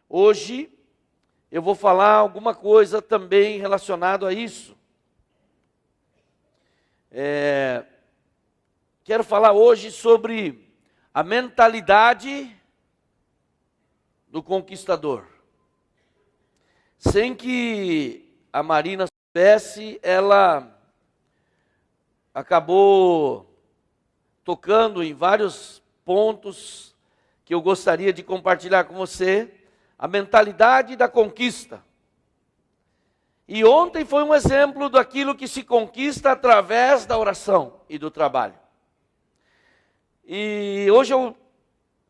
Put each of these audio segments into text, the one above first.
Hoje eu vou falar alguma coisa também relacionado a isso. Quero falar hoje sobre a mentalidade do conquistador. Sem que a Marina soubesse, ela acabou tocando em vários pontos que eu gostaria de compartilhar com você, a mentalidade da conquista. E ontem foi um exemplo daquilo que se conquista através da oração e do trabalho. E hoje eu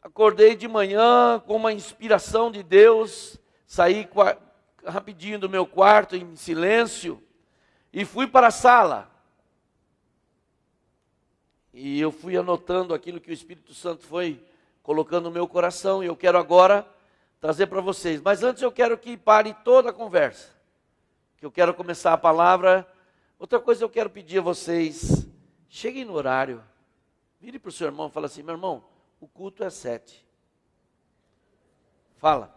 acordei de manhã com uma inspiração de Deus, saí rapidinho do meu quarto em silêncio e fui para a sala. E eu fui anotando aquilo que o Espírito Santo foi colocando no meu coração, e eu quero agora trazer para vocês. Mas antes eu quero que pare toda a conversa, que eu quero começar a palavra. Outra coisa eu quero pedir a vocês, cheguem no horário, vire para o seu irmão e fala assim: meu irmão, o culto é 7. Fala.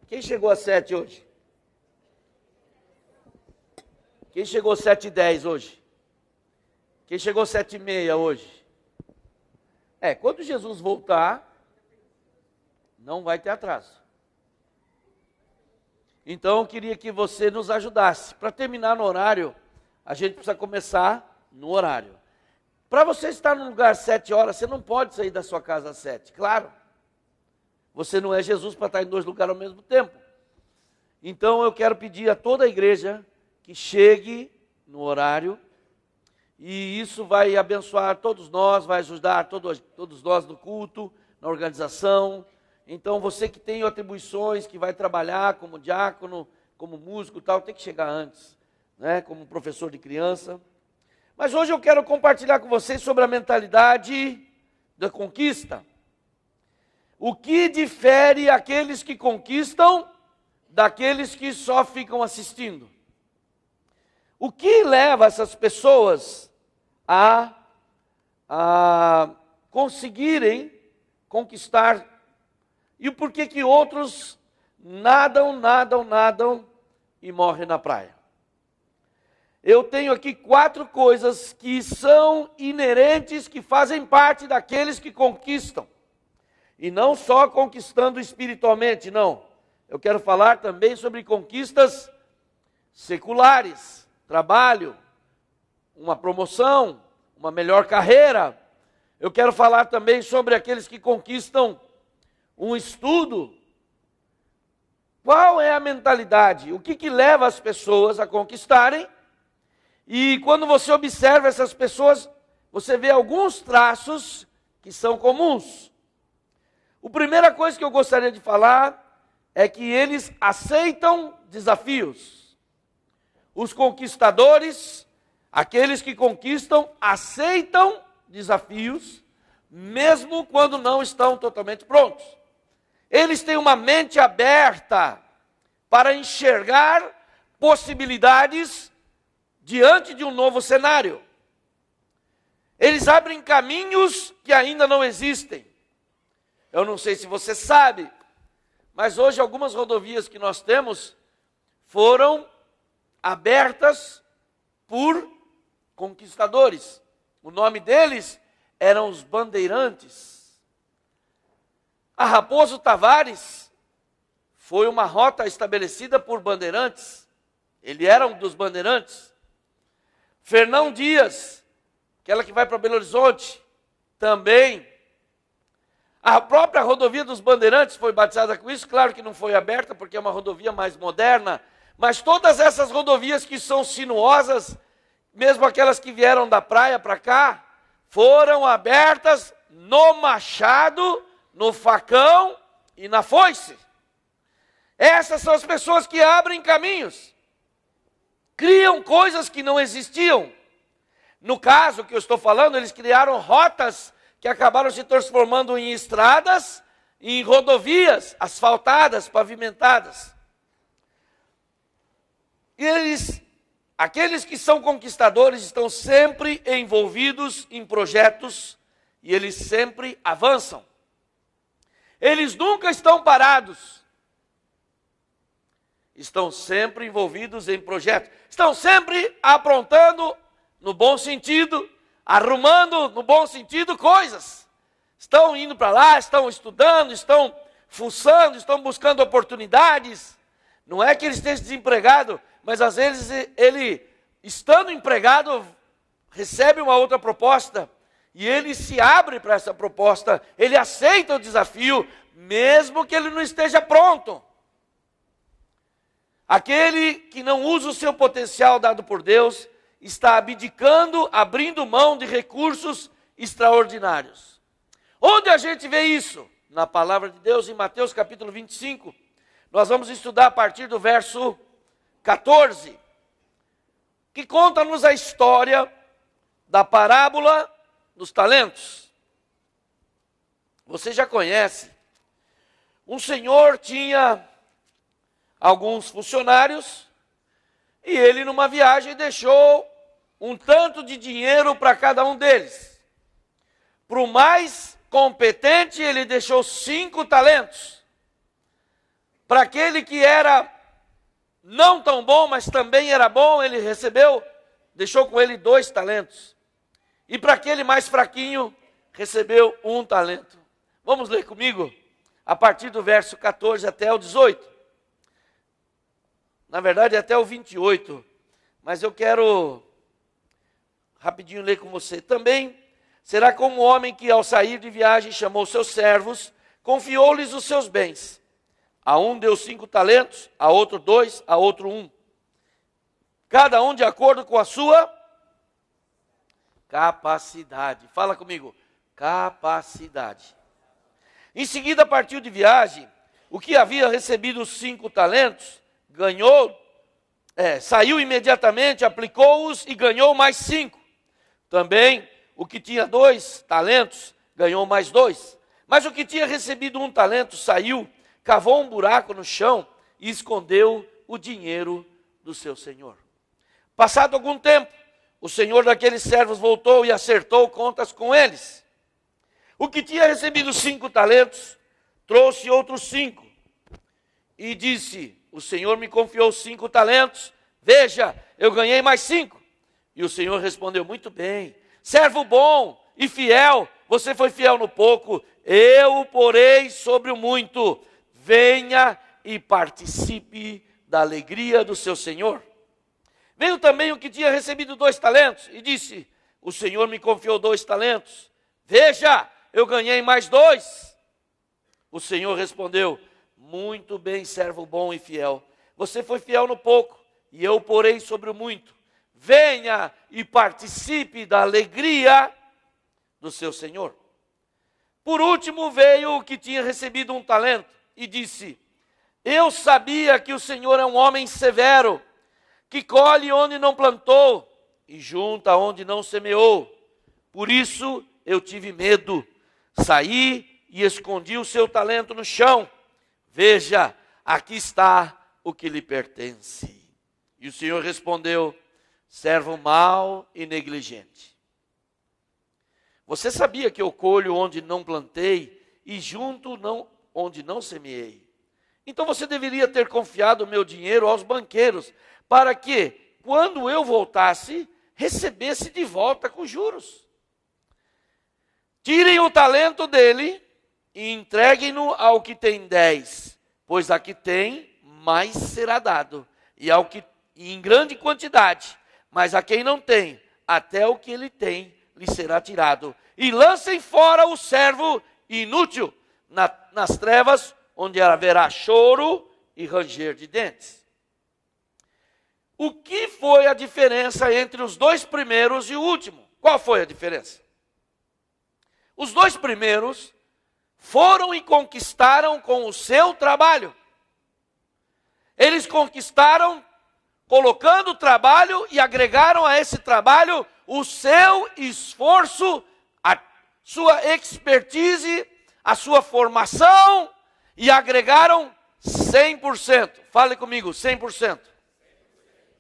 Quem chegou às 7 hoje? Quem chegou às 7h10 hoje? Quem chegou às 7h30 hoje? Quando Jesus voltar, não vai ter atraso. Então eu queria que você nos ajudasse. Para terminar no horário, a gente precisa começar no horário. Para você estar no lugar às 7 horas, você não pode sair da sua casa às 7, claro. Você não é Jesus para estar em 2 lugares ao mesmo tempo. Então eu quero pedir a toda a igreja que chegue no horário, e isso vai abençoar todos nós, vai ajudar todos nós no culto, na organização. Então você que tem atribuições, que vai trabalhar como diácono, como músico e tal, tem que chegar antes, né? Como professor de criança. Mas hoje eu quero compartilhar com vocês sobre a mentalidade da conquista. O que difere aqueles que conquistam daqueles que só ficam assistindo? O que leva essas pessoas a conseguirem conquistar? E por que outros nadam e morrem na praia? Eu tenho aqui 4 coisas que são inerentes, que fazem parte daqueles que conquistam. E não só conquistando espiritualmente, não. Eu quero falar também sobre conquistas seculares. Trabalho, uma promoção, uma melhor carreira. Eu quero falar também sobre aqueles que conquistam um estudo. Qual é a mentalidade? O que leva as pessoas a conquistarem? E quando você observa essas pessoas, você vê alguns traços que são comuns. A primeira coisa que eu gostaria de falar é que eles aceitam desafios. Os conquistadores, aqueles que conquistam, aceitam desafios, mesmo quando não estão totalmente prontos. Eles têm uma mente aberta para enxergar possibilidades diante de um novo cenário. Eles abrem caminhos que ainda não existem. Eu não sei se você sabe, mas hoje algumas rodovias que nós temos foram abertas por conquistadores. O nome deles eram os bandeirantes. A Raposo Tavares foi uma rota estabelecida por bandeirantes. Ele era um dos bandeirantes. Fernão Dias, aquela que vai para Belo Horizonte, também. A própria rodovia dos bandeirantes foi batizada com isso. Claro que não foi aberta porque é uma rodovia mais moderna, mas todas essas rodovias que são sinuosas, mesmo aquelas que vieram da praia para cá, foram abertas no machado, no facão e na foice. Essas são as pessoas que abrem caminhos, criam coisas que não existiam. No caso que eu estou falando, eles criaram rotas que acabaram se transformando em estradas, em rodovias asfaltadas, pavimentadas. Aqueles que são conquistadores estão sempre envolvidos em projetos e eles sempre avançam. Eles nunca estão parados. Estão sempre envolvidos em projetos. Estão sempre aprontando, no bom sentido, arrumando, no bom sentido, coisas. Estão indo para lá, estão estudando, estão fuçando, estão buscando oportunidades. Não é que ele esteja desempregado, mas às vezes ele, estando empregado, recebe uma outra proposta. E ele se abre para essa proposta, ele aceita o desafio, mesmo que ele não esteja pronto. Aquele que não usa o seu potencial dado por Deus, está abdicando, abrindo mão de recursos extraordinários. Onde a gente vê isso? Na palavra de Deus, em Mateus capítulo 25. Nós vamos estudar a partir do verso 14, que conta-nos a história da parábola dos talentos. Você já conhece. Um senhor tinha alguns funcionários e ele, numa viagem, deixou um tanto de dinheiro para cada um deles. Para o mais competente, ele deixou 5 talentos. Para aquele que era não tão bom, mas também era bom, ele deixou com ele 2 talentos. E para aquele mais fraquinho, recebeu 1 talento. Vamos ler comigo? A partir do verso 14 até o 18. Na verdade, até o 28. Mas eu quero rapidinho ler com você. Também será como o homem que, ao sair de viagem, chamou seus servos, confiou-lhes os seus bens. A um deu 5 talentos, a outro 2, a outro 1. Cada um de acordo com a sua capacidade. Fala comigo. Capacidade. Em seguida partiu de viagem. O que havia recebido os 5 talentos, saiu imediatamente, aplicou-os e ganhou mais 5. Também o que tinha 2 talentos, ganhou mais 2. Mas o que tinha recebido 1 talento, saiu, cavou um buraco no chão e escondeu o dinheiro do seu senhor. Passado algum tempo, o senhor daqueles servos voltou e acertou contas com eles. O que tinha recebido 5 talentos, trouxe outros 5. E disse, o senhor me confiou 5 talentos, veja, eu ganhei mais 5. E o senhor respondeu, muito bem, servo bom e fiel, você foi fiel no pouco, eu o porei sobre o muito. Venha e participe da alegria do seu senhor. Veio também o que tinha recebido 2 talentos e disse, o senhor me confiou 2 talentos. Veja, eu ganhei mais 2. O senhor respondeu, muito bem, servo bom e fiel. Você foi fiel no pouco e eu o porei sobre o muito. Venha e participe da alegria do seu senhor. Por último veio o que tinha recebido 1 talento e disse, eu sabia que o senhor é um homem severo, que colhe onde não plantou e junta onde não semeou. Por isso eu tive medo, saí e escondi o seu talento no chão. Veja, aqui está o que lhe pertence. E o senhor respondeu, servo mau e negligente. Você sabia que eu colho onde não plantei e junto onde não semeei? Então você deveria ter confiado o meu dinheiro aos banqueiros, para que, quando eu voltasse, recebesse de volta com juros. Tirem o talento dele e entreguem-no ao que tem 10, pois a que tem, mais será dado, e ao que em grande quantidade, mas a quem não tem, até o que ele tem, lhe será tirado. E lancem fora o servo inútil nas trevas, onde haverá choro e ranger de dentes. O que foi a diferença entre os 2 primeiros e o último? Qual foi a diferença? Os 2 primeiros foram e conquistaram com o seu trabalho. Eles conquistaram colocando o trabalho e agregaram a esse trabalho o seu esforço, a sua expertise, a sua formação e agregaram 100%. Fale comigo, 100%.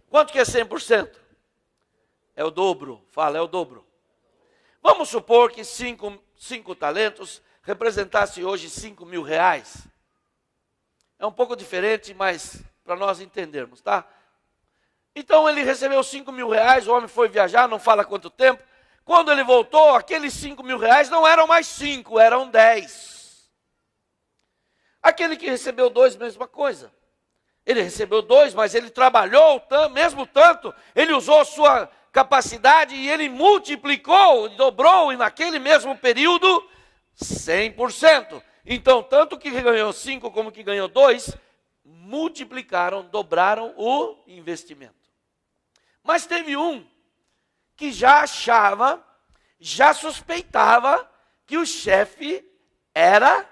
Quanto que é 100%? É o dobro. Fala, é o dobro. Vamos supor que 5 talentos representasse hoje 5 mil reais? É um pouco diferente, mas para nós entendermos, tá? Então ele recebeu 5 mil reais, o homem foi viajar, não fala quanto tempo. Quando ele voltou, aqueles 5 mil reais não eram mais 5, eram 10. Aquele que recebeu 2, mesma coisa. Ele recebeu 2, mas ele trabalhou mesmo tanto, ele usou sua capacidade e ele multiplicou, dobrou, e naquele mesmo período, 100%. Então, tanto que ganhou 5 como que ganhou 2, multiplicaram, dobraram o investimento. Mas teve um que já achava, já suspeitava que o chefe era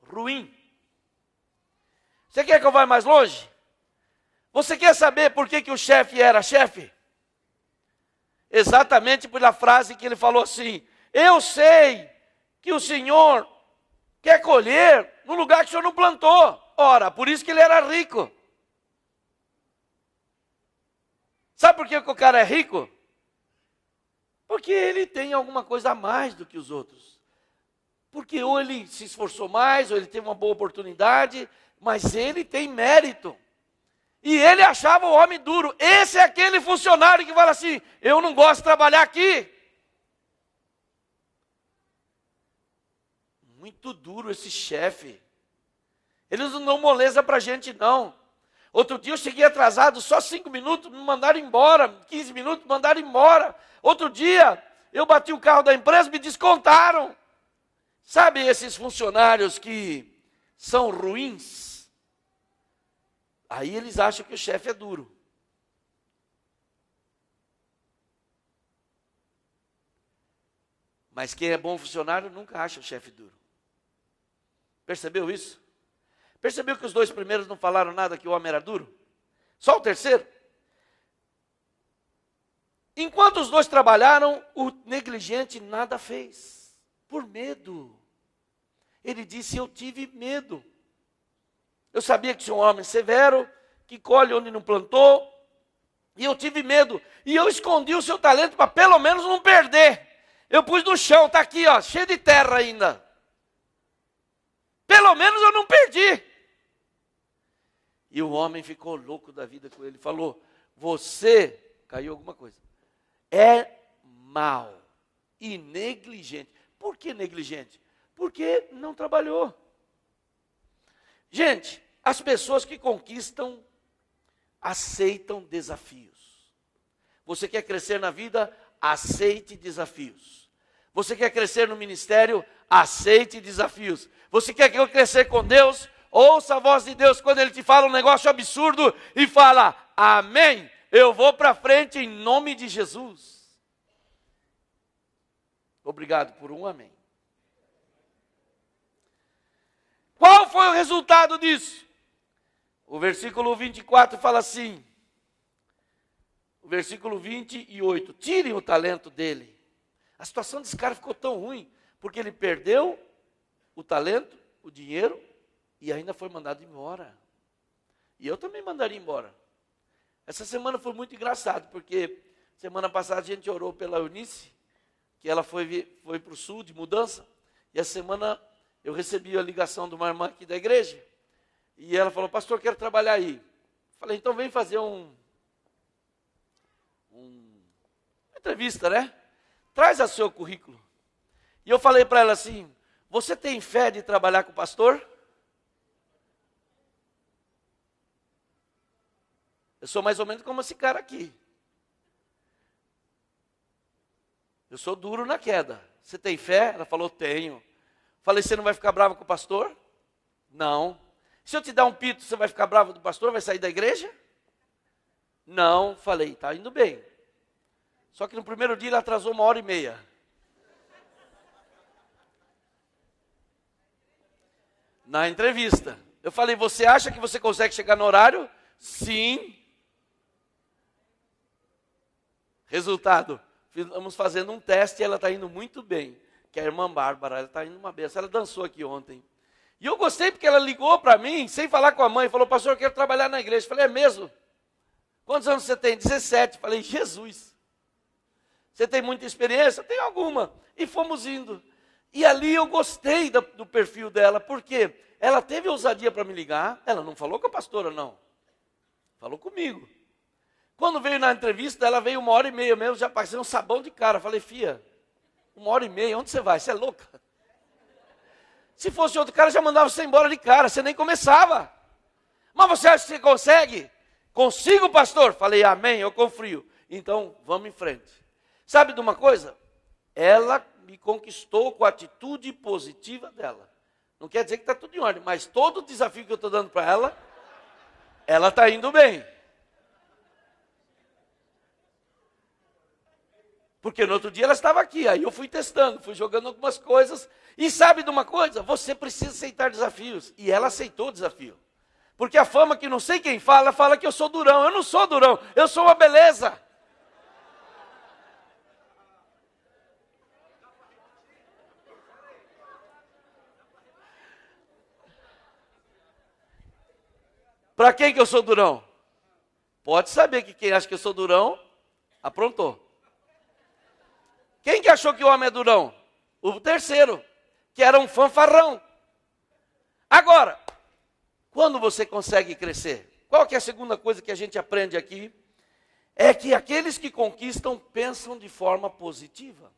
ruim. Você quer que eu vá mais longe? Você quer saber por que o chefe era chefe? Exatamente pela frase que ele falou assim: eu sei que o senhor quer colher no lugar que o senhor não plantou. Ora, por isso que ele era rico. Sabe por que o cara é rico? Porque ele tem alguma coisa a mais do que os outros. Porque ou ele se esforçou mais, ou ele teve uma boa oportunidade, mas ele tem mérito. E ele achava o homem duro. Esse é aquele funcionário que fala assim: eu não gosto de trabalhar aqui. Muito duro esse chefe. Eles não dão moleza para a gente, não. Outro dia eu cheguei atrasado, só 5 minutos, me mandaram embora. 15 minutos, me mandaram embora. Outro dia, eu bati o carro da empresa, me descontaram. Sabe esses funcionários que são ruins? Aí eles acham que o chefe é duro. Mas quem é bom funcionário nunca acha o chefe duro. Percebeu isso? Percebeu que os 2 primeiros não falaram nada que o homem era duro? Só o terceiro? Enquanto os 2 trabalharam, o negligente nada fez. Por medo. Ele disse: eu tive medo. Eu sabia que tinha um homem severo, que colhe onde não plantou, e eu tive medo. E eu escondi o seu talento para pelo menos não perder. Eu pus no chão, está aqui, ó, cheio de terra ainda. Pelo menos eu não perdi. E o homem ficou louco da vida com ele. Falou: você, caiu alguma coisa, é mau e negligente. Por que negligente? Porque não trabalhou. Gente, as pessoas que conquistam, aceitam desafios. Você quer crescer na vida? Aceite desafios. Você quer crescer no ministério? Aceite desafios. Você quer crescer com Deus? Ouça a voz de Deus quando Ele te fala um negócio absurdo e fala: amém, eu vou para frente em nome de Jesus. Obrigado por um amém. Qual foi o resultado disso? O versículo 24 fala assim, o versículo 28, tirem o talento dele. A situação desse cara ficou tão ruim, porque ele perdeu o talento, o dinheiro, e ainda foi mandado embora. E eu também mandaria embora. Essa semana foi muito engraçado, porque semana passada a gente orou pela Eunice, que ela foi para o sul de mudança, e essa semana eu recebi a ligação de uma irmã aqui da igreja, e ela falou: pastor, quero trabalhar aí. Falei: então vem fazer uma entrevista, né? Traz o seu currículo. E eu falei para ela assim: você tem fé de trabalhar com o pastor? Eu sou mais ou menos como esse cara aqui. Eu sou duro na queda. Você tem fé? Ela falou: tenho. Falei: você não vai ficar bravo com o pastor? Não. Se eu te dar um pito, você vai ficar bravo do pastor? Vai sair da igreja? Não. Falei: está indo bem. Só que no primeiro dia ele atrasou 1h30. Na entrevista. Eu falei: você acha que você consegue chegar no horário? Sim. Resultado: estamos fazendo um teste e ela está indo muito bem. Que é a irmã Bárbara, ela está indo uma benção. Ela dançou aqui ontem. E eu gostei porque ela ligou para mim, sem falar com a mãe, falou: pastor, eu quero trabalhar na igreja. Eu falei: é mesmo? Quantos anos você tem? 17. Falei: Jesus. Você tem muita experiência? Tenho alguma. E fomos indo. E ali eu gostei do perfil dela, porque ela teve ousadia para me ligar, ela não falou com a pastora, não. Falou comigo. Quando veio na entrevista, ela veio 1h30 mesmo, já parecia um sabão de cara. Falei, fia, 1h30, onde você vai? Você é louca? Se fosse outro cara, já mandava você embora de cara, você nem começava. Mas você acha que você consegue? Consigo, pastor? Falei, amém, eu confio. Então, vamos em frente. Sabe de uma coisa? Ela me conquistou com a atitude positiva dela. Não quer dizer que está tudo em ordem, mas todo o desafio que eu estou dando para ela está indo bem. Porque no outro dia ela estava aqui, aí eu fui testando, fui jogando algumas coisas. E sabe de uma coisa? Você precisa aceitar desafios. E ela aceitou o desafio. Porque a fama que não sei quem fala que eu sou durão. Eu não sou durão, eu sou uma beleza. Para quem que eu sou durão? Pode saber que quem acha que eu sou durão, aprontou. Quem que achou que o homem é durão? O terceiro, que era um fanfarrão. Agora, quando você consegue crescer? Qual que é a segunda coisa que a gente aprende aqui? É que aqueles que conquistam pensam de forma positiva.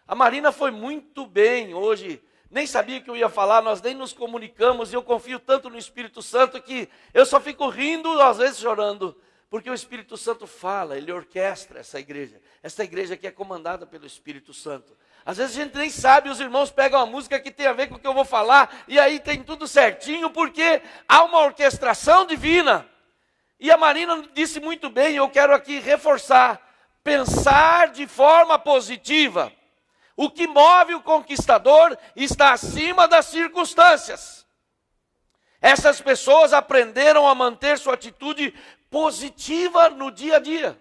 A Marina foi muito bem hoje, nem sabia que eu ia falar, nós nem nos comunicamos, e eu confio tanto no Espírito Santo que eu só fico rindo, às vezes chorando, porque o Espírito Santo fala, ele orquestra essa igreja que é comandada pelo Espírito Santo. Às vezes a gente nem sabe, os irmãos pegam uma música que tem a ver com o que eu vou falar, e aí tem tudo certinho, porque há uma orquestração divina. E a Marina disse muito bem, eu quero aqui reforçar, pensar de forma positiva. O que move o conquistador está acima das circunstâncias. Essas pessoas aprenderam a manter sua atitude positiva no dia a dia.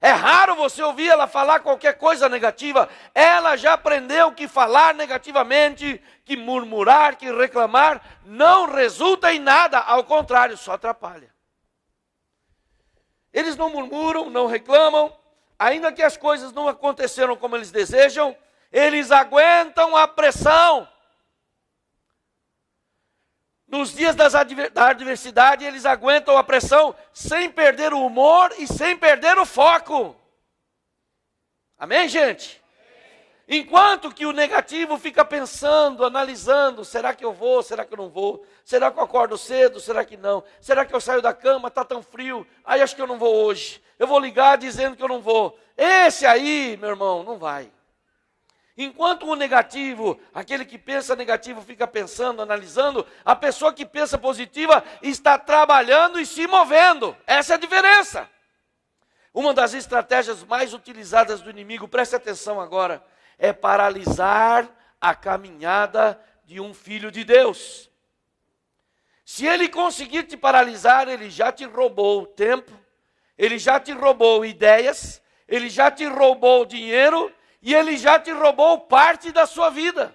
É raro você ouvir ela falar qualquer coisa negativa. Ela já aprendeu que falar negativamente, que murmurar, que reclamar, não resulta em nada. Ao contrário, só atrapalha. Eles não murmuram, não reclamam. Ainda que as coisas não aconteceram como eles desejam, eles aguentam a pressão. Nos dias da adversidade, eles aguentam a pressão sem perder o humor e sem perder o foco. Amém, gente? Enquanto que o negativo fica pensando, analisando, será que eu vou, será que eu não vou? Será que eu acordo cedo, será que não? Será que eu saio da cama, está tão frio, aí acho que eu não vou hoje. Eu vou ligar dizendo que eu não vou. Esse aí, meu irmão, não vai. Enquanto o negativo, aquele que pensa negativo fica pensando, analisando, a pessoa que pensa positiva está trabalhando e se movendo. Essa é a diferença. Uma das estratégias mais utilizadas do inimigo, preste atenção agora, é paralisar a caminhada de um filho de Deus. Se ele conseguir te paralisar, ele já te roubou tempo, ele já te roubou ideias, ele já te roubou dinheiro, e ele já te roubou parte da sua vida.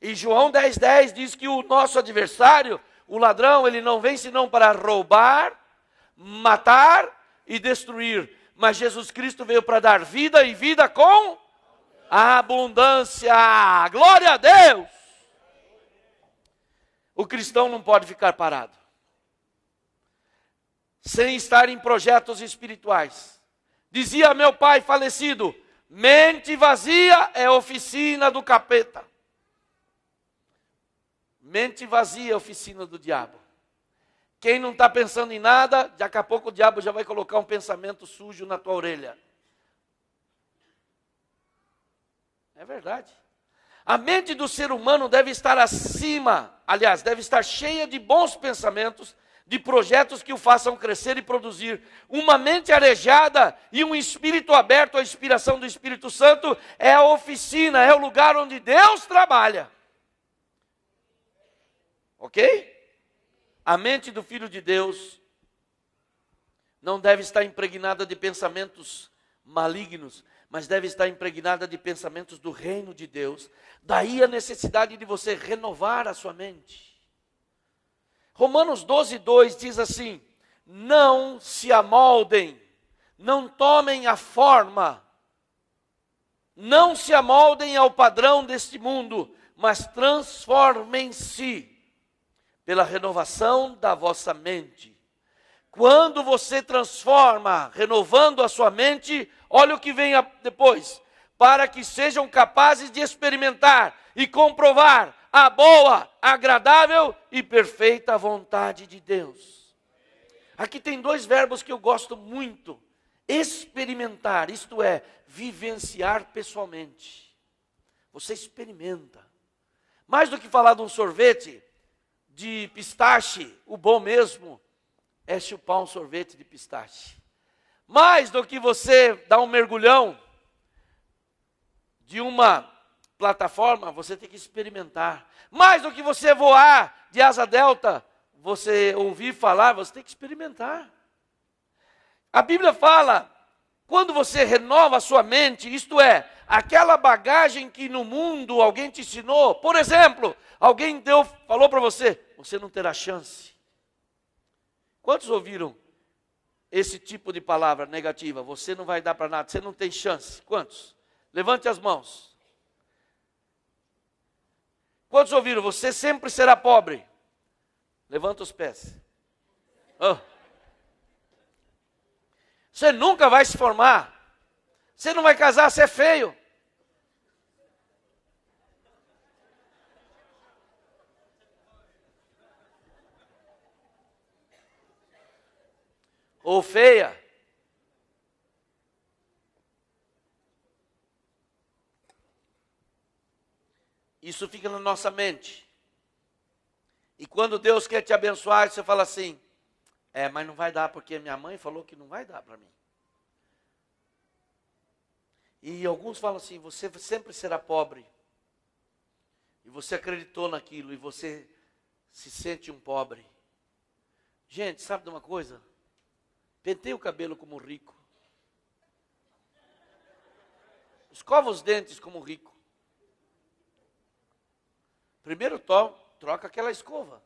E João 10,10 diz que o nosso adversário, o ladrão, ele não vem senão para roubar, matar e destruir. Mas Jesus Cristo veio para dar vida e vida com abundância. Glória a Deus! O cristão não pode ficar parado, sem estar em projetos espirituais. Dizia meu pai falecido, mente vazia é oficina do capeta. Mente vazia é oficina do diabo. Quem não está pensando em nada, daqui a pouco o diabo já vai colocar um pensamento sujo na tua orelha. É verdade. A mente do ser humano deve estar acima, aliás, deve estar cheia de bons pensamentos, de projetos que o façam crescer e produzir. Uma mente arejada e um espírito aberto à inspiração do Espírito Santo é a oficina, é o lugar onde Deus trabalha. Ok? A mente do Filho de Deus não deve estar impregnada de pensamentos malignos, mas deve estar impregnada de pensamentos do reino de Deus. Daí a necessidade de você renovar a sua mente. Romanos 12,2 diz assim, não se amoldem, não tomem a forma Não se amoldem ao padrão deste mundo, mas transformem-se pela renovação da vossa mente. Quando você transforma, renovando a sua mente, olha o que vem depois. Para que sejam capazes de experimentar e comprovar a boa, agradável e perfeita vontade de Deus. Aqui tem dois verbos que eu gosto muito. Experimentar, isto é, vivenciar pessoalmente. Você experimenta. Mais do que falar de um sorvete de pistache, o bom mesmo é chupar um sorvete de pistache. Mais do que você dar um mergulhão de uma plataforma, você tem que experimentar. Mais do que você voar de asa delta, você ouvir falar, você tem que experimentar. A Bíblia fala, quando você renova a sua mente, isto é, aquela bagagem que no mundo alguém te ensinou. Por exemplo, alguém falou para você, você não terá chance. Quantos ouviram esse tipo de palavra negativa? Você não vai dar para nada, você não tem chance. Quantos? Levante as mãos. Quantos ouviram? Você sempre será pobre. Levanta os pés. Oh. Você nunca vai se formar. Você não vai casar, você é feio. Ou feia. Isso fica na nossa mente. E quando Deus quer te abençoar, você fala assim, mas não vai dar, porque minha mãe falou que não vai dar para mim. E alguns falam assim, você sempre será pobre. E você acreditou naquilo, e você se sente um pobre. Gente, sabe de uma coisa? Penteie o cabelo como rico. Escova os dentes como rico. Primeiro troca aquela escova,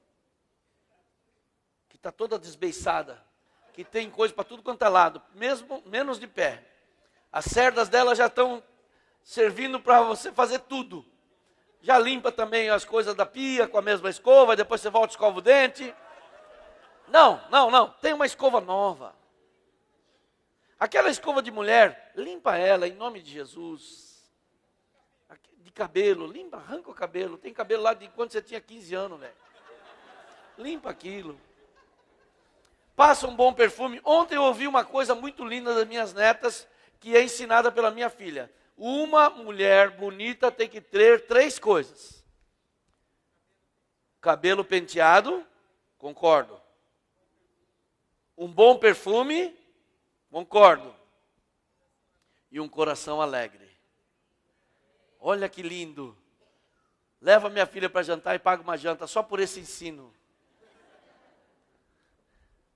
que está toda desbeiçada, que tem coisa para tudo quanto é lado, menos de pé. As cerdas dela já estão servindo para você fazer tudo. Já limpa também as coisas da pia com a mesma escova, depois você volta e escova o dente. Não, tem uma escova nova. Aquela escova de mulher, limpa ela em nome de Jesus. De cabelo, limpa, arranca o cabelo. Tem cabelo lá de quando você tinha 15 anos, velho. Limpa aquilo. Passa um bom perfume. Ontem eu ouvi uma coisa muito linda das minhas netas, que é ensinada pela minha filha. Uma mulher bonita tem que ter 3 coisas. Cabelo penteado, concordo. Um bom perfume, concordo. E um coração alegre. Olha que lindo. Leva minha filha para jantar e paga uma janta só por esse ensino.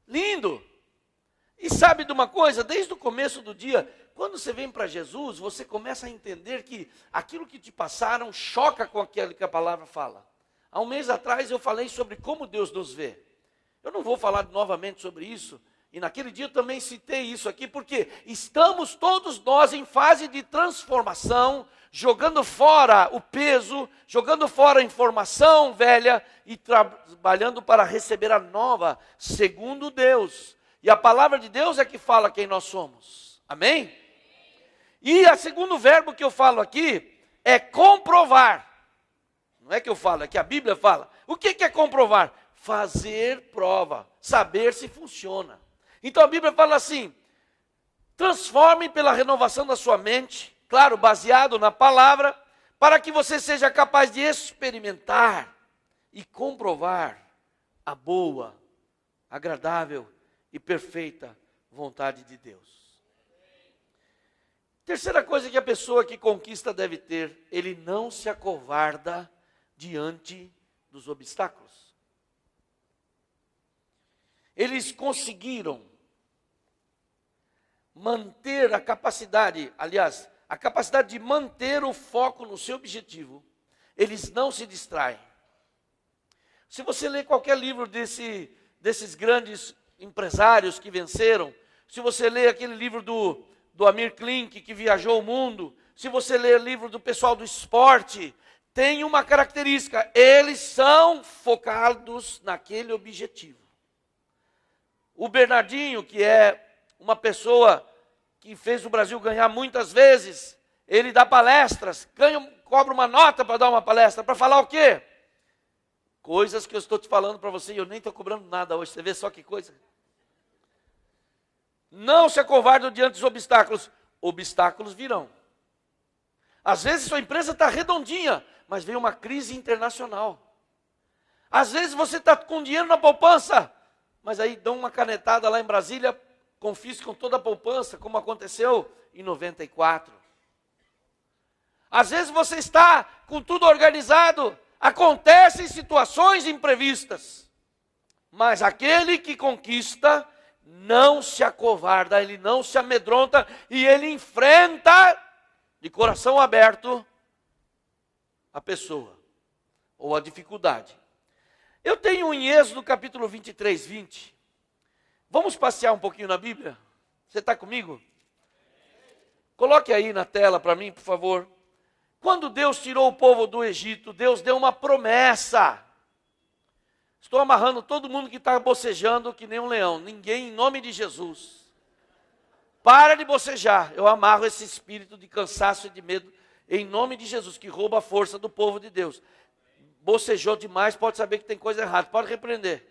Lindo. E sabe de uma coisa? Desde o começo do dia, quando você vem para Jesus, você começa a entender que aquilo que te passaram choca com aquilo que a palavra fala. Há um mês atrás eu falei sobre como Deus nos vê. Eu não vou falar novamente sobre isso. E naquele dia eu também citei isso aqui, porque estamos todos nós em fase de transformação, jogando fora o peso, jogando fora a informação velha e trabalhando para receber a nova, segundo Deus. E a palavra de Deus é que fala quem nós somos. Amém? E o segundo verbo que eu falo aqui é comprovar. Não é que eu falo, é que a Bíblia fala. O que é comprovar? Fazer prova, saber se funciona. Então a Bíblia fala assim, transforme pela renovação da sua mente, claro, baseado na palavra, para que você seja capaz de experimentar e comprovar a boa, agradável e perfeita vontade de Deus. Terceira coisa que a pessoa que conquista deve ter, ele não se acovarda diante dos obstáculos. Eles conseguiram manter a capacidade, aliás, a capacidade de manter o foco no seu objetivo. Eles não se distraem. Se você ler qualquer livro desses grandes empresários que venceram, se você ler aquele livro do Amir Klink, que viajou o mundo, se você ler livro do pessoal do esporte, tem uma característica: eles são focados naquele objetivo. O Bernardinho, que é uma pessoa que fez o Brasil ganhar muitas vezes, ele dá palestras, cobra uma nota para dar uma palestra, para falar o quê? Coisas que eu estou te falando para você e eu nem estou cobrando nada hoje, você vê só que coisa. Não se acovarde diante dos obstáculos, obstáculos virão. Às vezes sua empresa está redondinha, mas vem uma crise internacional. Às vezes você está com dinheiro na poupança, mas aí dão uma canetada lá em Brasília, confiscam toda a poupança, como aconteceu em 94. Às vezes você está com tudo organizado, acontecem situações imprevistas, mas aquele que conquista não se acovarda, ele não se amedronta e ele enfrenta de coração aberto a pessoa ou a dificuldade. Eu tenho em Êxodo capítulo 23, 20. Vamos passear um pouquinho na Bíblia? Você está comigo? Coloque aí na tela para mim, por favor. Quando Deus tirou o povo do Egito, Deus deu uma promessa. Estou amarrando todo mundo que está bocejando que nem um leão. Ninguém, em nome de Jesus. Para de bocejar. Eu amarro esse espírito de cansaço e de medo, em nome de Jesus, que rouba a força do povo de Deus. Bocejou demais, pode saber que tem coisa errada. Pode repreender.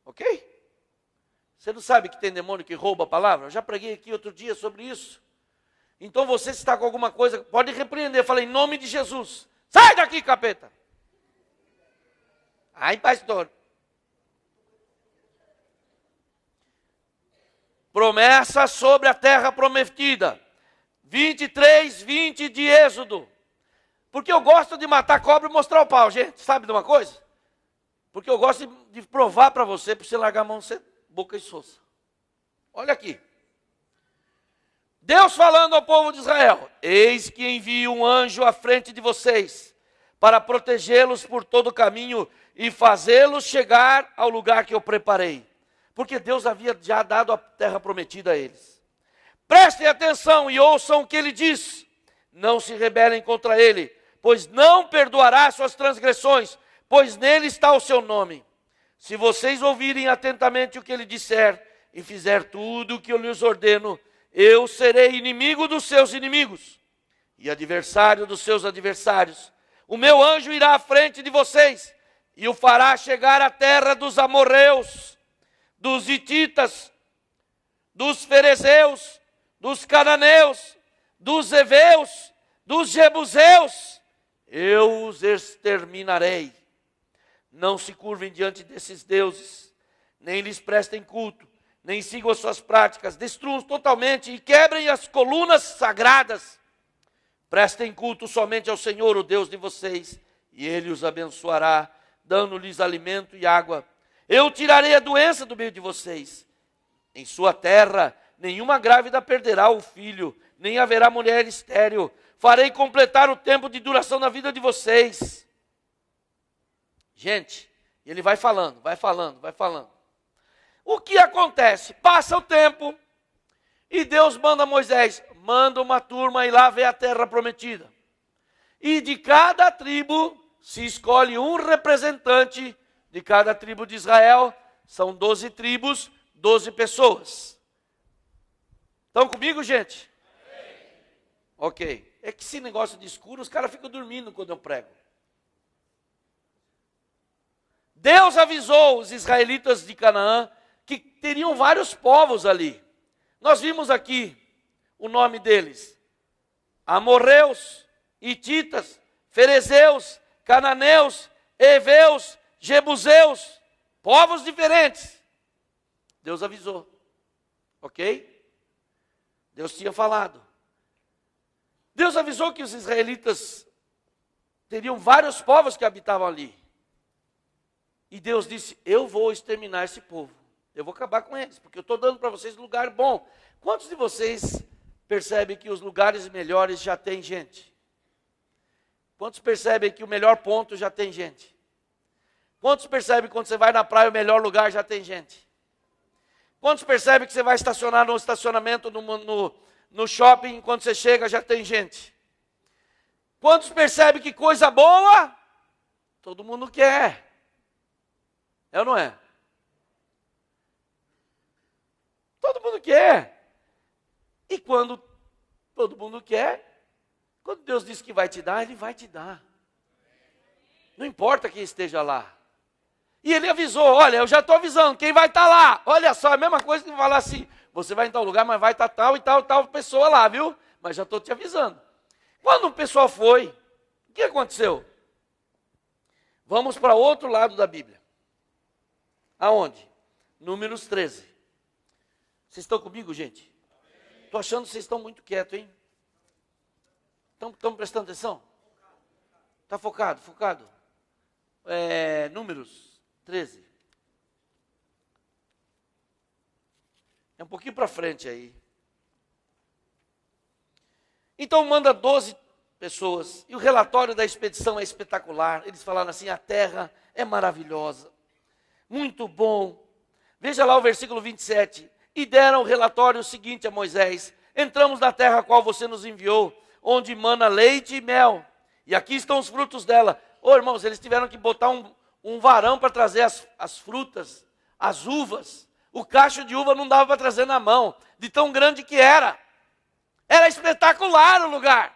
Ok? Você não sabe que tem demônio que rouba a palavra? Eu já preguei aqui outro dia sobre isso. Então você, se está com alguma coisa, pode repreender. Fala, em nome de Jesus. Sai daqui, capeta. Ai, pastor. Promessa sobre a terra prometida. 23, 20 de Êxodo. Porque eu gosto de matar cobra e mostrar o pau, gente. Sabe de uma coisa? Porque eu gosto de provar para você largar a mão, você boca e soça. Olha aqui. Deus falando ao povo de Israel: eis que envio um anjo à frente de vocês, para protegê-los por todo o caminho e fazê-los chegar ao lugar que eu preparei. Porque Deus havia já dado a terra prometida a eles. Prestem atenção e ouçam o que ele diz. Não se rebelem contra ele, pois não perdoará suas transgressões, pois nele está o seu nome. Se vocês ouvirem atentamente o que ele disser e fizer tudo o que eu lhes ordeno, eu serei inimigo dos seus inimigos e adversário dos seus adversários. O meu anjo irá à frente de vocês e o fará chegar à terra dos amorreus, dos hititas, dos ferezeus, dos cananeus, dos heveus, dos jebuseus. Eu os exterminarei. Não se curvem diante desses deuses, nem lhes prestem culto, nem sigam as suas práticas, destruam totalmente e quebrem as colunas sagradas. Prestem culto somente ao Senhor, o Deus de vocês, e Ele os abençoará, dando-lhes alimento e água. Eu tirarei a doença do meio de vocês. Em sua terra, nenhuma grávida perderá o filho, nem haverá mulher estéril. Farei completar o tempo de duração da vida de vocês. Gente, ele vai falando, vai falando, vai falando. O que acontece? Passa o tempo e Deus manda Moisés, manda uma turma ir lá ver a terra prometida. E de cada tribo se escolhe um representante de cada tribo de Israel. São 12 tribos, 12 pessoas. Estão comigo, gente? Ok. É que esse negócio de escuro, os caras ficam dormindo quando eu prego. Deus avisou os israelitas de Canaã que teriam vários povos ali. Nós vimos aqui o nome deles: amorreus, hititas, ferezeus, cananeus, heveus, jebuseus, povos diferentes. Deus avisou, ok? Deus tinha falado. Deus avisou que os israelitas teriam vários povos que habitavam ali. E Deus disse: eu vou exterminar esse povo. Eu vou acabar com eles, porque eu estou dando para vocês lugar bom. Quantos de vocês percebem que os lugares melhores já tem gente? Quantos percebem que o melhor ponto já tem gente? Quantos percebem que quando você vai na praia, o melhor lugar já tem gente? Quantos percebem que você vai estacionar no estacionamento, no shopping, quando você chega, já tem gente. Quantos percebem que coisa boa, todo mundo quer? É ou não é? Todo mundo quer. E quando todo mundo quer, quando Deus diz que vai te dar, Ele vai te dar. Não importa quem esteja lá. E Ele avisou, olha, eu já estou avisando, quem vai estar lá? Olha só, é a mesma coisa que falar assim, você vai em tal lugar, mas vai estar tal e tal pessoa lá, viu? Mas já estou te avisando. Quando o pessoal foi, o que aconteceu? Vamos para outro lado da Bíblia. Aonde? Números 13. Vocês estão comigo, gente? Estou achando que vocês estão muito quietos, hein? Estão prestando atenção? Está focado, focado. Números 13. É um pouquinho para frente aí. Então manda 12 pessoas. E o relatório da expedição é espetacular. Eles falaram assim, a terra é maravilhosa. Muito bom. Veja lá o versículo 27. E deram o relatório seguinte a Moisés. Entramos na terra a qual você nos enviou, onde mana leite e mel. E aqui estão os frutos dela. Ô irmãos, eles tiveram que botar um varão para trazer as frutas, as uvas. O cacho de uva não dava para trazer na mão, de tão grande que era. Era espetacular o lugar.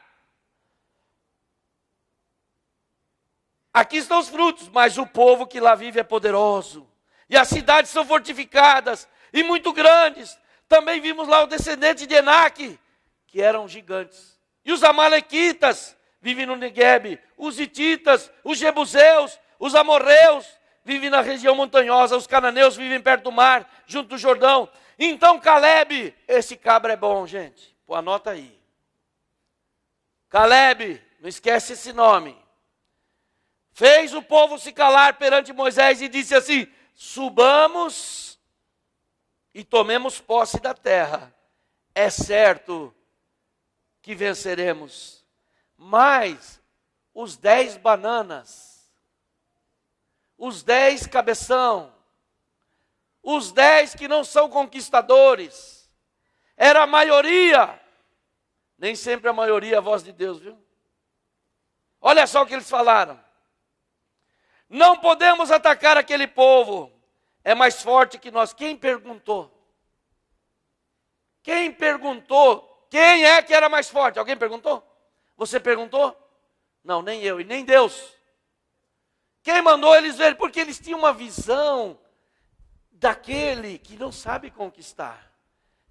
Aqui estão os frutos, mas o povo que lá vive é poderoso. E as cidades são fortificadas e muito grandes. Também vimos lá o descendente de Enaque, que eram gigantes. E os amalequitas vivem no Neguebe. Os hititas, os jebuseus, os amorreus vivem na região montanhosa. Os cananeus vivem perto do mar, junto do Jordão. Então Calebe, esse cabra é bom, gente. Pô, anota aí. Calebe, não esquece esse nome. Fez o povo se calar perante Moisés e disse assim, subamos e tomemos posse da terra. É certo que venceremos. Mas os 10 bananas, os 10 cabeção, os 10 que não são conquistadores, era a maioria. Nem sempre a maioria é a voz de Deus, viu? Olha só o que eles falaram. Não podemos atacar aquele povo. É mais forte que nós. Quem perguntou? Quem perguntou? Quem é que era mais forte? Alguém perguntou? Você perguntou? Não, nem eu e nem Deus. Quem mandou eles verem? Porque eles tinham uma visão daquele que não sabe conquistar,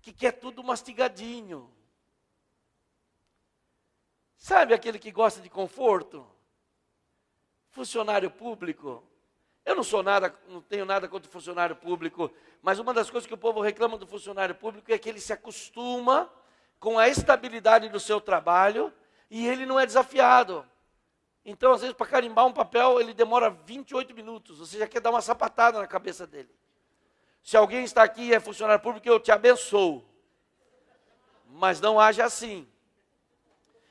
que quer tudo mastigadinho. Sabe aquele que gosta de conforto? Funcionário público. Eu não tenho nada contra o funcionário público, mas uma das coisas que o povo reclama do funcionário público é que ele se acostuma com a estabilidade do seu trabalho e ele não é desafiado. Então, às vezes, para carimbar um papel, ele demora 28 minutos. Você já quer dar uma sapatada na cabeça dele. Se alguém está aqui e é funcionário público, eu te abençoo. Mas não age assim.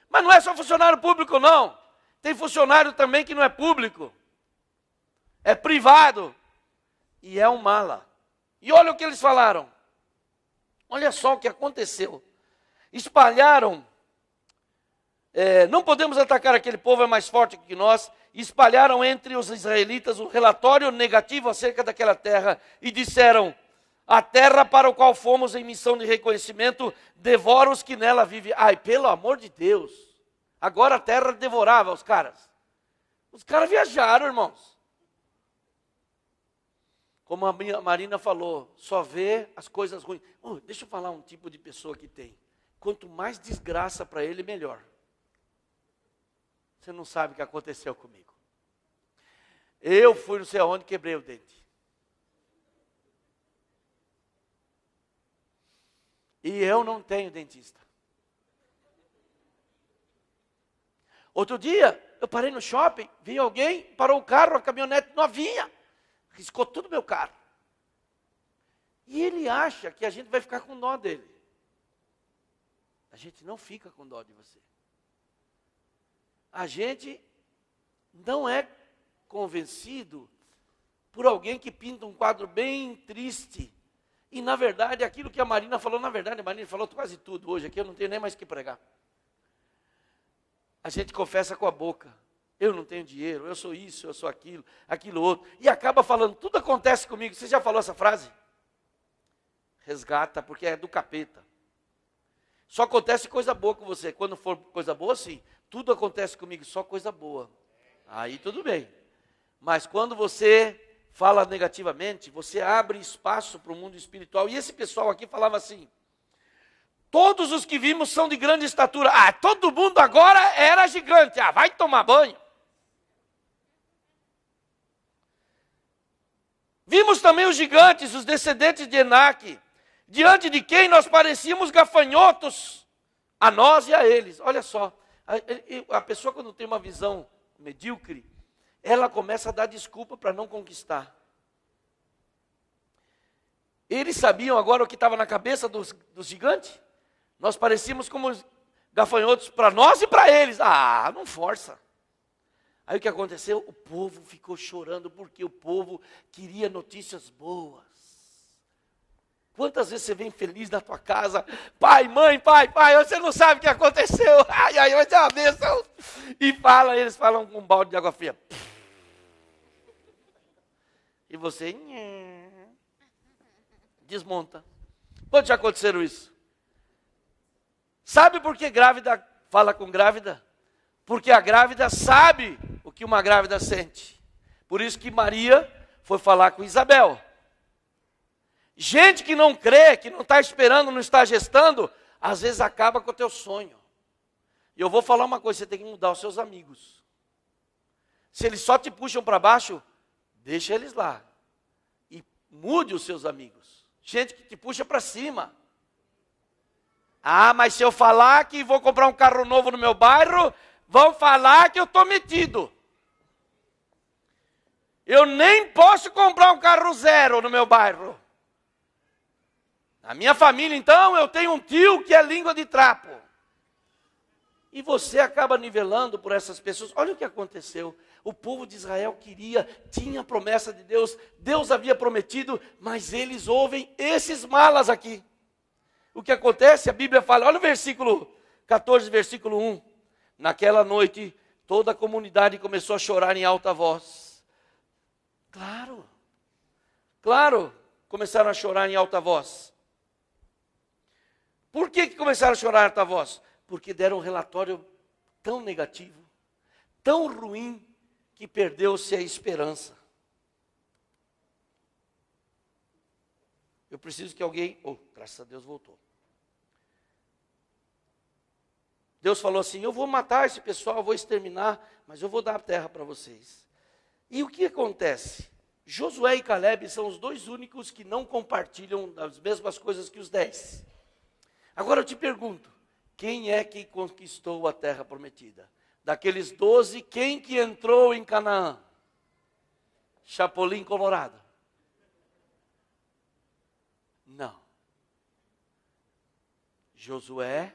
Mas não é só funcionário público, não. Tem funcionário também que não é público. É privado. E é um mala. E olha o que eles falaram. Olha só o que aconteceu. Espalharam. Não podemos atacar aquele povo, é mais forte que nós. Espalharam entre os israelitas um relatório negativo acerca daquela terra. E disseram, a terra para a qual fomos em missão de reconhecimento, devora os que nela vivem. Ai, pelo amor de Deus. Agora a terra devorava os caras. Os caras viajaram, irmãos. Como a Marina falou, só vê as coisas ruins. Deixa eu falar um tipo de pessoa que tem. Quanto mais desgraça para ele, melhor. Você não sabe o que aconteceu comigo. Eu fui não sei aonde, quebrei o dente. E eu não tenho dentista. Outro dia, eu parei no shopping, vi alguém, parou o carro, a caminhonete novinha, riscou tudo meu carro. E ele acha que a gente vai ficar com dó dele. A gente não fica com dó de você. A gente não é convencido por alguém que pinta um quadro bem triste E na verdade, aquilo que a Marina falou, na verdade, a Marina falou quase tudo hoje aqui, eu não tenho nem mais o que pregar. A gente confessa com a boca, eu não tenho dinheiro, eu sou isso, eu sou aquilo, aquilo outro. E acaba falando, tudo acontece comigo. Você já falou essa frase? Resgata, porque é do capeta. Só acontece coisa boa com você. Quando for coisa boa, sim. Tudo acontece comigo, só coisa boa. Aí tudo bem. Mas quando você fala negativamente, você abre espaço para o mundo espiritual. E esse pessoal aqui falava assim, todos os que vimos são de grande estatura. Ah, todo mundo agora era gigante. Ah, vai tomar banho. Vimos também os gigantes, os descendentes de Enaque, diante de quem nós parecíamos gafanhotos, a nós e a eles. Olha só, a pessoa quando tem uma visão medíocre, ela começa a dar desculpa para não conquistar. Eles sabiam agora o que estava na cabeça dos gigantes? Nós parecíamos como gafanhotos para nós e para eles. Ah, não força. Aí o que aconteceu? O povo ficou chorando porque o povo queria notícias boas. Quantas vezes você vem feliz na tua casa? Pai, mãe, pai, você não sabe o que aconteceu. Ai, vai ser uma bênção. E eles falam com um balde de água fria. E você desmonta. Quando já aconteceram isso? Sabe por que grávida fala com grávida? Porque a grávida sabe o que uma grávida sente. Por isso que Maria foi falar com Isabel. Gente que não crê, que não está esperando, não está gestando, às vezes acaba com o teu sonho. E eu vou falar uma coisa, você tem que mudar os seus amigos. Se eles só te puxam para baixo, deixa eles lá. E mude os seus amigos. Gente que te puxa para cima. Ah, mas se eu falar que vou comprar um carro novo no meu bairro, vão falar que eu estou metido. Eu nem posso comprar um carro zero no meu bairro. Na minha família, então, eu tenho um tio que é língua de trapo. E você acaba nivelando por essas pessoas. Olha o que aconteceu. O povo de Israel tinha a promessa de Deus. Deus havia prometido, mas eles ouvem esses malas aqui. O que acontece? A Bíblia fala, olha o versículo 14, versículo 1. Naquela noite, toda a comunidade começou a chorar em alta voz. Claro, começaram a chorar em alta voz. Por que começaram a chorar em alta voz? Porque deram um relatório tão negativo, tão ruim, que perdeu-se a esperança. Eu preciso que alguém... graças a Deus voltou. Deus falou assim, eu vou matar esse pessoal, eu vou exterminar, mas eu vou dar a terra para vocês. E o que acontece? Josué e Caleb são os dois únicos que não compartilham das mesmas coisas que os 10. Agora eu te pergunto, quem é que conquistou a terra prometida? Daqueles 12, quem que entrou em Canaã? Chapolin Colorado? Não. Josué,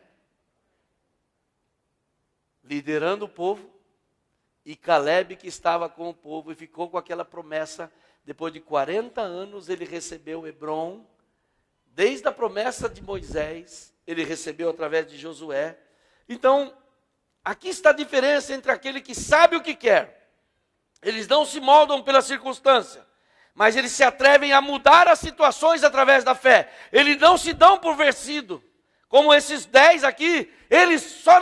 liderando o povo, e Caleb que estava com o povo e ficou com aquela promessa. Depois de 40 anos ele recebeu Hebrom. Desde a promessa de Moisés, ele recebeu através de Josué. Então, aqui está a diferença entre aquele que sabe o que quer. Eles não se moldam pela circunstância, mas eles se atrevem a mudar as situações através da fé. Eles não se dão por vencido. Como esses 10 aqui, eles só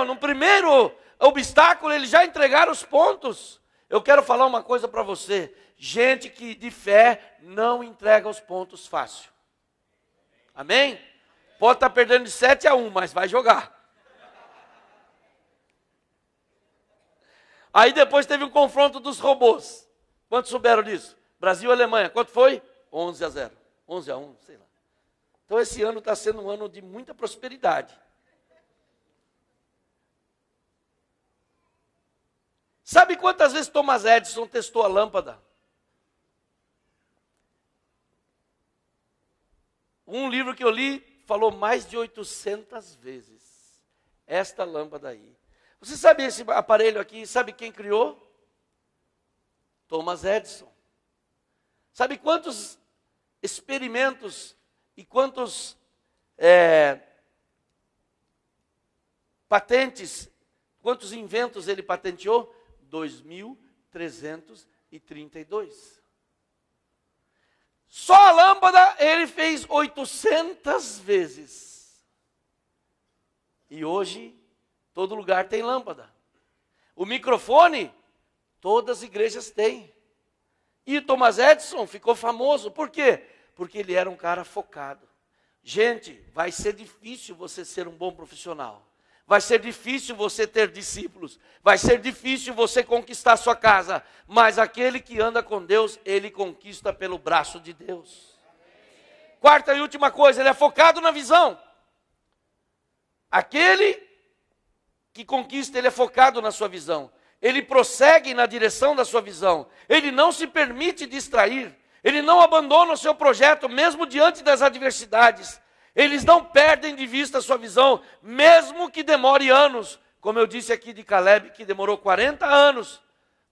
no primeiro obstáculo, eles já entregaram os pontos. Eu quero falar uma coisa para você. Gente que de fé não entrega os pontos fácil. Amém? Pode estar perdendo de 7-1, mas vai jogar. Aí depois teve um confronto dos robôs. Quantos souberam disso? Brasil e Alemanha. Quanto foi? 11-0. 11-1, sei lá. Então esse ano está sendo um ano de muita prosperidade. Sabe quantas vezes Thomas Edison testou a lâmpada? Um livro que eu li falou mais de 800 vezes. Esta lâmpada aí. Você sabe esse aparelho aqui, sabe quem criou? Thomas Edison. Sabe quantos experimentos e quantos patentes, quantos inventos ele patenteou? 2.332. Só a lâmpada ele fez 800 vezes. E hoje, todo lugar tem lâmpada. O microfone, todas as igrejas têm. E Thomas Edison ficou famoso. Por quê? Porque ele era um cara focado. Gente, vai ser difícil você ser um bom profissional. Vai ser difícil você ter discípulos. Vai ser difícil você conquistar sua casa. Mas aquele que anda com Deus, ele conquista pelo braço de Deus. Quarta e última coisa, ele é focado na visão. Aquele que conquista, ele é focado na sua visão. Ele prossegue na direção da sua visão. Ele não se permite distrair. Ele não abandona o seu projeto, mesmo diante das adversidades. Eles não perdem de vista a sua visão, mesmo que demore anos. Como eu disse aqui de Caleb, que demorou 40 anos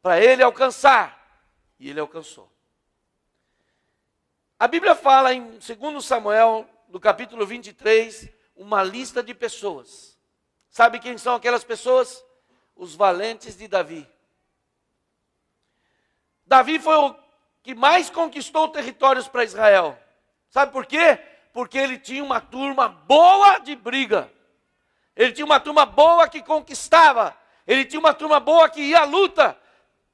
para ele alcançar. E ele alcançou. A Bíblia fala em 2 Samuel, no capítulo 23, uma lista de pessoas. Sabe quem são aquelas pessoas? Os valentes de Davi. Davi foi o que mais conquistou territórios para Israel. Sabe por quê? Porque ele tinha uma turma boa de briga. Ele tinha uma turma boa que conquistava. Ele tinha uma turma boa que ia à luta.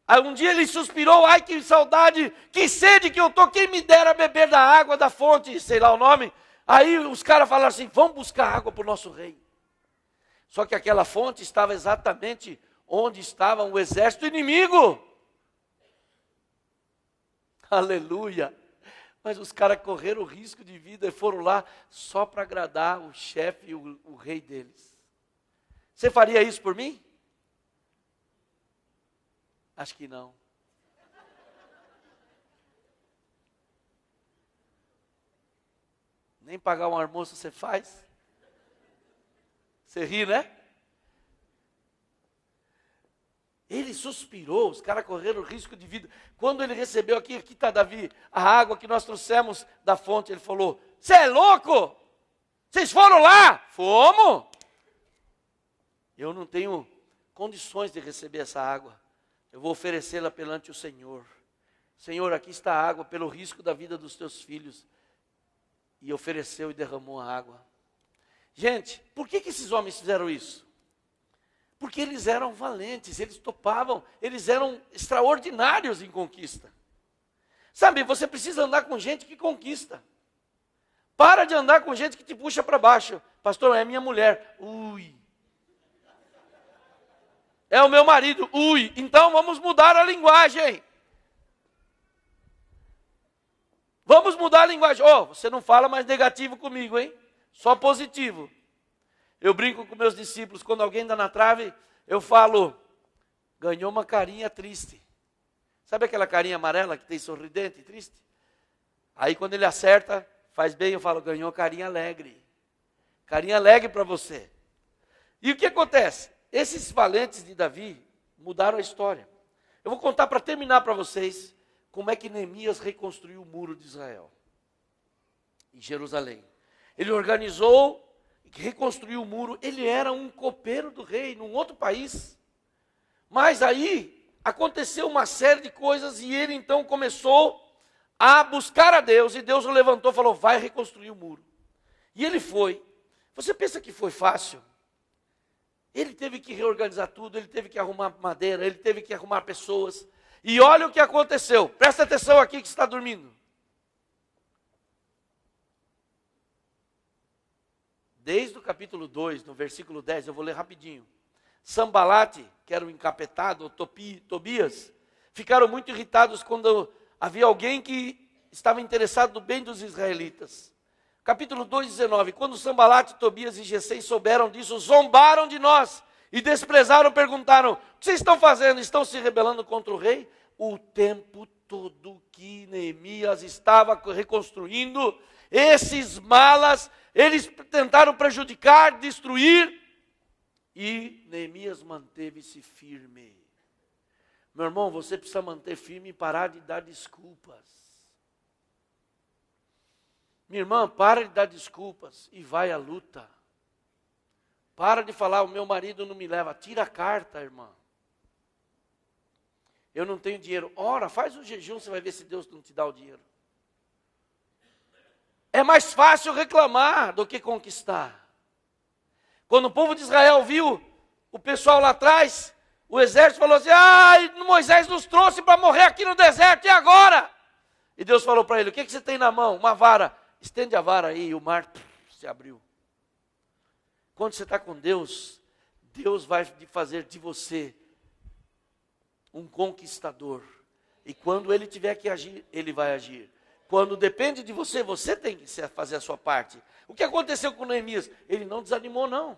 Aí um dia ele suspirou, ai que saudade, que sede que eu tô, quem me dera beber da água da fonte, sei lá o nome. Aí os caras falaram assim, vamos buscar água para o nosso rei. Só que aquela fonte estava exatamente onde estava o exército inimigo. Aleluia. Mas os caras correram o risco de vida e foram lá só para agradar o chefe e o rei deles. Você faria isso por mim? Acho que não. Nem pagar um almoço você faz? Você ri, né? Ele suspirou, os caras correram o risco de vida. Quando ele recebeu aqui está Davi, a água que nós trouxemos da fonte, ele falou, você é louco? Vocês foram lá? Fomos. Eu não tenho condições de receber essa água. Eu vou oferecê-la perante o Senhor. Senhor, aqui está a água pelo risco da vida dos teus filhos. E ofereceu e derramou a água. Gente, por que esses homens fizeram isso? Porque eles eram valentes, eles topavam, eles eram extraordinários em conquista. Sabe, você precisa andar com gente que conquista. Para de andar com gente que te puxa para baixo. Pastor, é minha mulher. Ui. É o meu marido. Ui. Então vamos mudar a linguagem. Vamos mudar a linguagem. Oh, você não fala mais negativo comigo, hein? Só positivo. Eu brinco com meus discípulos, quando alguém dá na trave, eu falo, ganhou uma carinha triste. Sabe aquela carinha amarela que tem sorridente e triste? Aí quando ele acerta, faz bem, eu falo, ganhou carinha alegre. Carinha alegre para você. E o que acontece? Esses valentes de Davi mudaram a história. Eu vou contar para terminar para vocês como é que Neemias reconstruiu o muro de Israel. Em Jerusalém. Ele organizou, reconstruiu o muro. Ele era um copeiro do rei, num outro país. Mas aí aconteceu uma série de coisas e ele então começou a buscar a Deus. E Deus o levantou e falou, vai reconstruir o muro. E ele foi. Você pensa que foi fácil? Ele teve que reorganizar tudo, ele teve que arrumar madeira, ele teve que arrumar pessoas. E olha o que aconteceu. Presta atenção aqui que você está dormindo. Desde o capítulo 2, no versículo 10, eu vou ler rapidinho. Sanbalate, que era o encapetado, Tobias, ficaram muito irritados quando havia alguém que estava interessado no bem dos israelitas. Capítulo 2, 19. Quando Sanbalate, Tobias e Gesem souberam disso, zombaram de nós e desprezaram, perguntaram, o que vocês estão fazendo? Estão se rebelando contra o rei? O tempo todo que Neemias estava reconstruindo, esses malas, eles tentaram prejudicar, destruir, e Neemias manteve-se firme. Meu irmão, você precisa manter firme e parar de dar desculpas. Minha irmã, para de dar desculpas e vai à luta. Para de falar, o meu marido não me leva. Tira a carta, irmã. Eu não tenho dinheiro. Ora, faz um jejum, você vai ver se Deus não te dá o dinheiro. É mais fácil reclamar do que conquistar. Quando o povo de Israel viu o pessoal lá atrás, o exército falou assim, Moisés nos trouxe para morrer aqui no deserto, e agora? E Deus falou para ele, o que você tem na mão? Uma vara. Estende a vara aí, e o mar se abriu. Quando você está com Deus, Deus vai fazer de você um conquistador. E quando Ele tiver que agir, Ele vai agir. Quando depende de você, você tem que fazer a sua parte. O que aconteceu com Neemias? Ele não desanimou, não.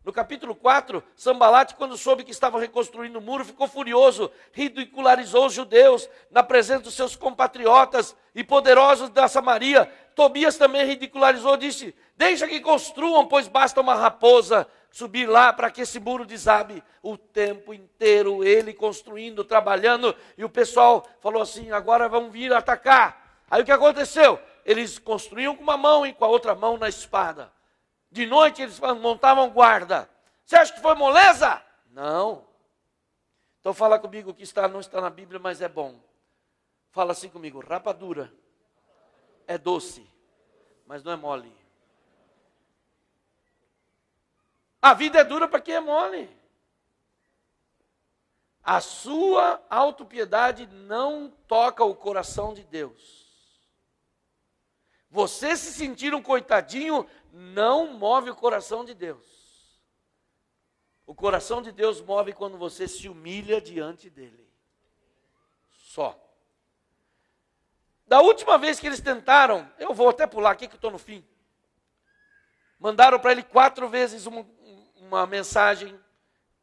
No capítulo 4, Sambalate, quando soube que estavam reconstruindo o muro, ficou furioso, ridicularizou os judeus na presença dos seus compatriotas e poderosos da Samaria. Tobias também ridicularizou, disse, deixa que construam, pois basta uma raposa subir lá para que esse muro desabe. O tempo inteiro ele construindo, trabalhando, e o pessoal falou assim, agora vão vir atacar. Aí o que aconteceu? Eles construíam com uma mão e com a outra mão na espada. De noite eles montavam guarda. Você acha que foi moleza? Não. Então fala comigo o que não está na Bíblia, mas é bom. Fala assim comigo, rapadura é doce, mas não é mole. A vida é dura para quem é mole. A sua autopiedade não toca o coração de Deus. Você se sentir um coitadinho não move o coração de Deus. O coração de Deus move quando você se humilha diante dele. Só. Da última vez que eles tentaram, eu vou até pular aqui que eu estou no fim. Mandaram para ele 4 vezes uma mensagem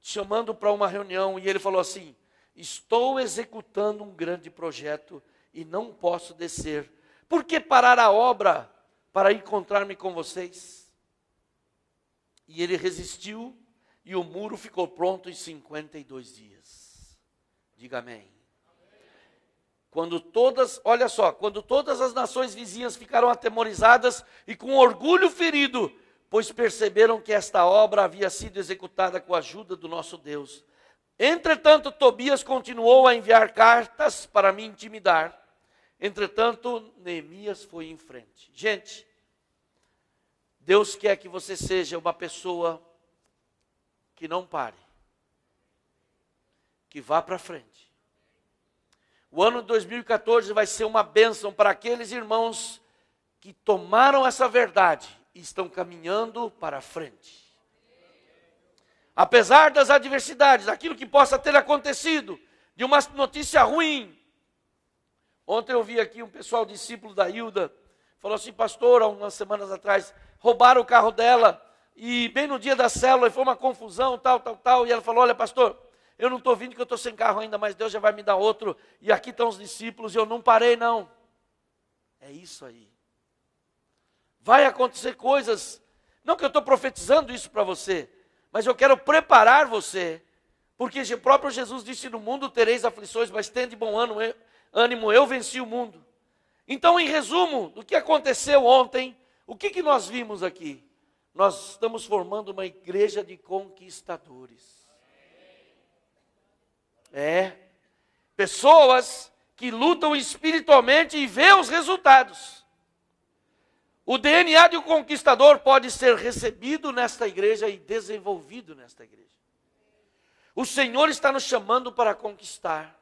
chamando para uma reunião e ele falou assim, estou executando um grande projeto e não posso descer. Por que parar a obra para encontrar-me com vocês? E ele resistiu e o muro ficou pronto em 52 dias. Diga amém. Quando todas as nações vizinhas ficaram atemorizadas e com orgulho ferido, pois perceberam que esta obra havia sido executada com a ajuda do nosso Deus. Entretanto, Tobias continuou a enviar cartas para me intimidar. Entretanto, Neemias foi em frente. Gente, Deus quer que você seja uma pessoa que não pare, que vá para frente. O ano de 2014 vai ser uma bênção para aqueles irmãos que tomaram essa verdade e estão caminhando para frente. Apesar das adversidades, aquilo que possa ter acontecido, de uma notícia ruim. Ontem eu vi aqui um pessoal discípulo da Hilda, falou assim, pastor, há umas semanas atrás, roubaram o carro dela, e bem no dia da célula, foi uma confusão, tal, e ela falou, olha pastor, eu não estou vindo que eu estou sem carro ainda, mas Deus já vai me dar outro, e aqui estão os discípulos, e eu não parei não. É isso aí. Vai acontecer coisas, não que eu estou profetizando isso para você, mas eu quero preparar você, porque o próprio Jesus disse, no mundo tereis aflições, mas tende bom ânimo, eu venci o mundo. Então, em resumo, do que aconteceu ontem, o que nós vimos aqui? Nós estamos formando uma igreja de conquistadores. Pessoas que lutam espiritualmente e vê os resultados. O DNA de um conquistador pode ser recebido nesta igreja e desenvolvido nesta igreja. O Senhor está nos chamando para conquistar.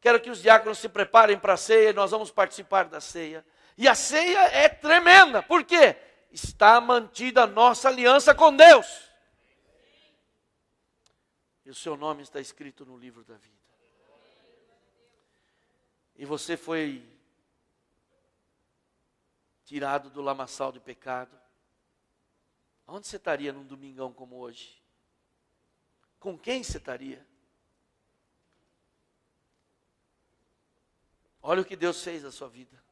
Quero que os diáconos se preparem para a ceia, nós vamos participar da ceia. E a ceia é tremenda, por quê? Está mantida a nossa aliança com Deus. E o seu nome está escrito no livro da vida. E você foi tirado do lamaçal de pecado. Onde você estaria num domingão como hoje? Com quem você estaria? Olha o que Deus fez na sua vida.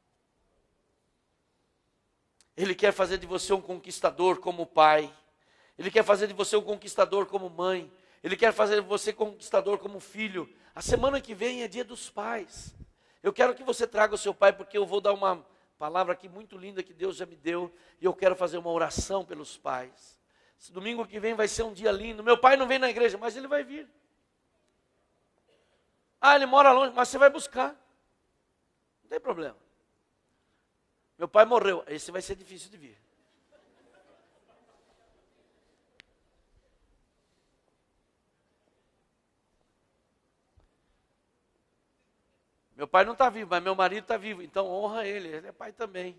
Ele quer fazer de você um conquistador como pai. Ele quer fazer de você um conquistador como mãe. Ele quer fazer de você um conquistador como filho. A semana que vem é dia dos pais. Eu quero que você traga o seu pai, porque eu vou dar uma palavra aqui muito linda que Deus já me deu, e eu quero fazer uma oração pelos pais. Esse domingo que vem vai ser um dia lindo. Meu pai não vem na igreja, mas ele vai vir. Ah, ele mora longe, mas você vai buscar. Não tem problema. Meu pai morreu, esse vai ser difícil de vir. Meu pai não está vivo, mas meu marido está vivo, então honra ele, ele é pai também.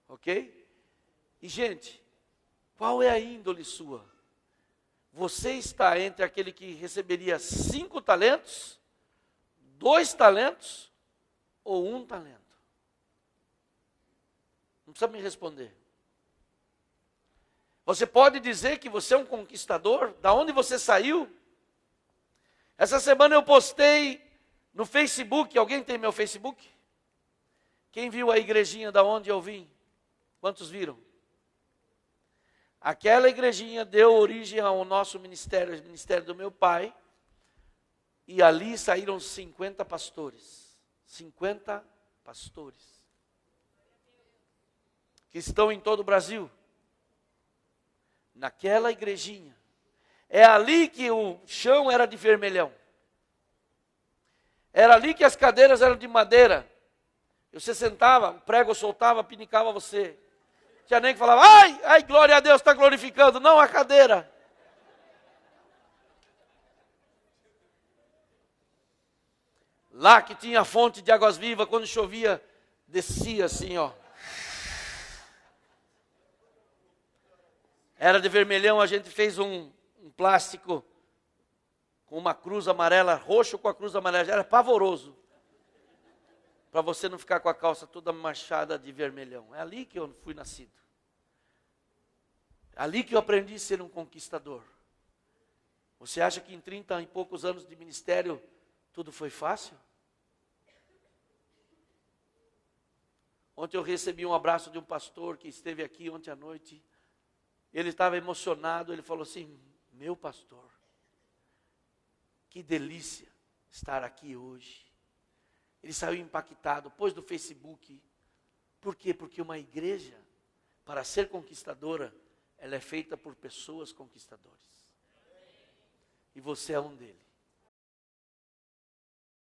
Ok? E gente, qual é a índole sua? Você está entre aquele que receberia 5 talentos, 2 talentos ou 1 talento? Não precisa me responder. Você pode dizer que você é um conquistador? Da onde você saiu? Essa semana eu postei no Facebook. Alguém tem meu Facebook? Quem viu a igrejinha da onde eu vim? Quantos viram? Aquela igrejinha deu origem ao nosso ministério, o ministério do meu pai. E ali saíram 50 pastores. 50 pastores. Que estão em todo o Brasil. Naquela igrejinha. É ali que o chão era de vermelhão. Era ali que as cadeiras eram de madeira. Você sentava, o prego soltava, pinicava você. Tinha nem que falava, ai, glória a Deus, está glorificando. Não, a cadeira. Lá que tinha a fonte de águas vivas, quando chovia, descia assim, ó. Era de vermelhão, a gente fez um plástico com uma cruz amarela, roxo com a cruz amarela, era pavoroso. Para você não ficar com a calça toda manchada de vermelhão. É ali que eu fui nascido. É ali que eu aprendi a ser um conquistador. Você acha que em 30 e poucos anos de ministério, tudo foi fácil? Ontem eu recebi um abraço de um pastor que esteve aqui ontem à noite. Ele estava emocionado, ele falou assim, meu pastor, que delícia estar aqui hoje. Ele saiu impactado, pôs do Facebook. Por quê? Porque uma igreja, para ser conquistadora, ela é feita por pessoas conquistadoras. E você é um deles.